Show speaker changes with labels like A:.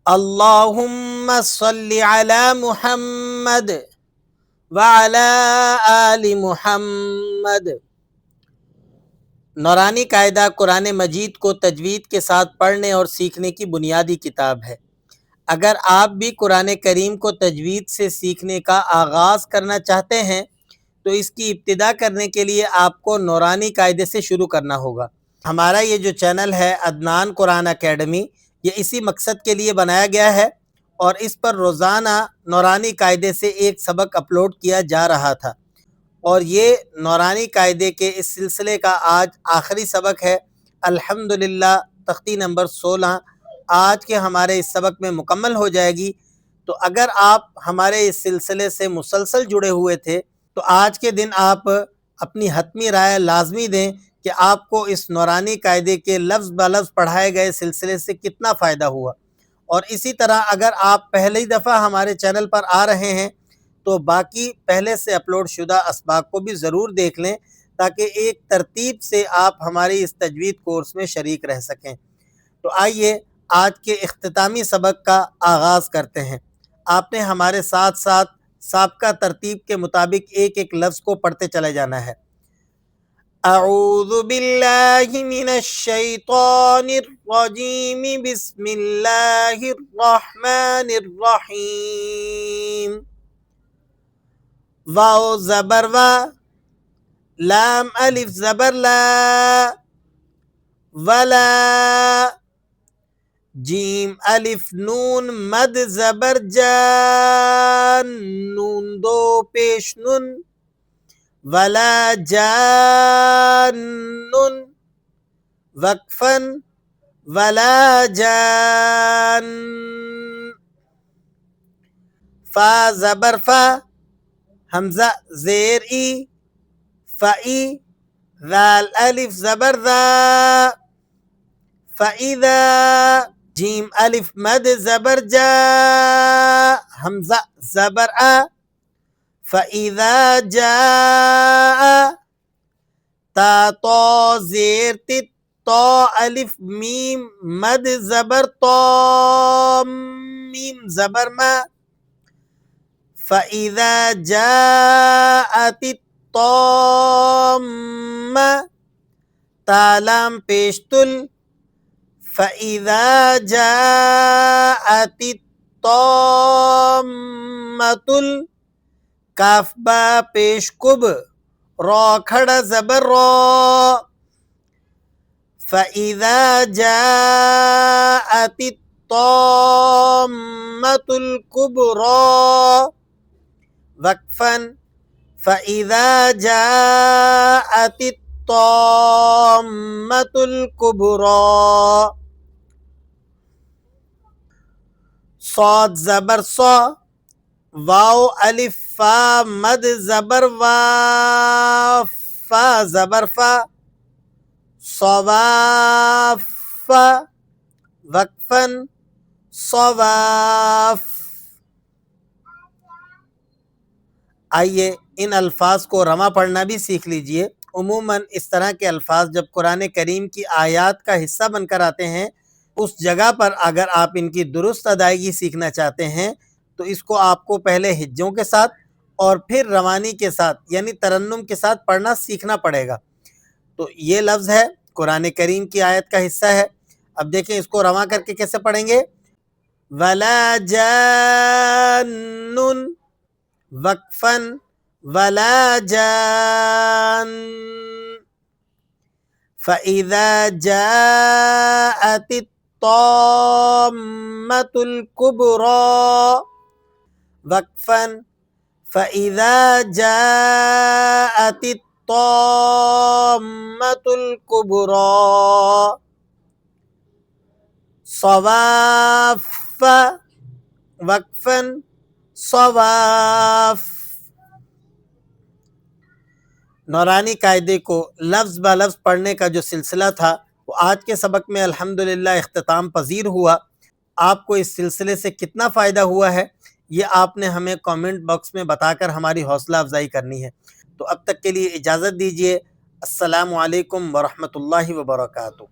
A: اللہم صلی علی محمد وعلی آل محمد۔ نورانی قاعدہ قرآن مجید کو تجوید کے ساتھ پڑھنے اور سیکھنے کی بنیادی کتاب ہے۔ اگر آپ بھی قرآن کریم کو تجوید سے سیکھنے کا آغاز کرنا چاہتے ہیں تو اس کی ابتدا کرنے کے لیے آپ کو نورانی قاعدے سے شروع کرنا ہوگا۔ ہمارا یہ جو چینل ہے عدنان قرآن اکیڈمی، یہ اسی مقصد کے لیے بنایا گیا ہے اور اس پر روزانہ نورانی قاعدے سے ایک سبق اپلوڈ کیا جا رہا تھا، اور یہ نورانی قاعدے کے اس سلسلے کا آج آخری سبق ہے۔ الحمدللہ تختی نمبر 16 آج کے ہمارے اس سبق میں مکمل ہو جائے گی۔ تو اگر آپ ہمارے اس سلسلے سے مسلسل جڑے ہوئے تھے تو آج کے دن آپ اپنی حتمی رائے لازمی دیں کہ آپ کو اس نورانی قاعدے کے لفظ بہ لفظ پڑھائے گئے سلسلے سے کتنا فائدہ ہوا۔ اور اسی طرح اگر آپ پہلی دفعہ ہمارے چینل پر آ رہے ہیں تو باقی پہلے سے اپلوڈ شدہ اسباق کو بھی ضرور دیکھ لیں تاکہ ایک ترتیب سے آپ ہماری اس تجوید کورس میں شریک رہ سکیں۔ تو آئیے آج کے اختتامی سبق کا آغاز کرتے ہیں۔ آپ نے ہمارے ساتھ ساتھ سابقہ ترتیب کے مطابق ایک ایک لفظ کو پڑھتے چلے جانا ہے۔ اعوذ باللہ من الشیطان الرجیم، بسم اللہ الرحمن الرحیم۔ واو زبر وا، لام الف زبر لا، ولا، جیم الف نون مد زبر جا، نون دو پیش نون، ولا جان، وقفاً ولا جان۔ فا زبر فا، حمزہ زیر ای، فئی، ذال الف زبر ذا، فإذا، جیم الف مد زبر جا، حمزہ زبر آ، فإذا جاء، تا تو زیر تت، تو الف میم مد زبر تو، میم زبر ما، فإذا جاءت الطامة، تا لام پیشتل، فإذا جاءت الطامة، کاف با پیش کب، رو کھڑا زبر رو، فإذا جاءت الطامة الكبرى، وقفاً، فإذا جاءت الطامة الكبرى۔ صاد زبر صا، واو الف فا مد زبر وا، فا زبر فا، صواف، وقفاً، صواف۔ آئیے ان الفاظ کو رواں پڑھنا بھی سیکھ لیجئے۔ عموماً اس طرح کے الفاظ جب قرآن کریم کی آیات کا حصہ بن کر آتے ہیں، اس جگہ پر اگر آپ ان کی درست ادائیگی سیکھنا چاہتے ہیں تو اس کو آپ کو پہلے ہجوں کے ساتھ اور پھر روانی کے ساتھ یعنی ترنم کے ساتھ پڑھنا سیکھنا پڑے گا۔ تو یہ لفظ ہے قرآن کریم کی آیت کا حصہ ہے۔ اب دیکھیں اس کو رواں کر کے کیسے پڑھیں گے۔ ولا جان، وقفاً، ولا جان، فإذا جاءت الطامة الكبرى، وقفاً، فإذا جاءت الطامة الكبرى، صواف، وقفاً، صواف۔ نورانی قاعدے کو لفظ بہ لفظ پڑھنے کا جو سلسلہ تھا وہ آج کے سبق میں الحمدللہ اختتام پذیر ہوا۔ آپ کو اس سلسلے سے کتنا فائدہ ہوا ہے یہ آپ نے ہمیں کامنٹ باکس میں بتا کر ہماری حوصلہ افزائی کرنی ہے۔ تو اب تک کے لیے اجازت دیجیے۔ السلام علیکم ورحمۃ اللہ وبرکاتہ۔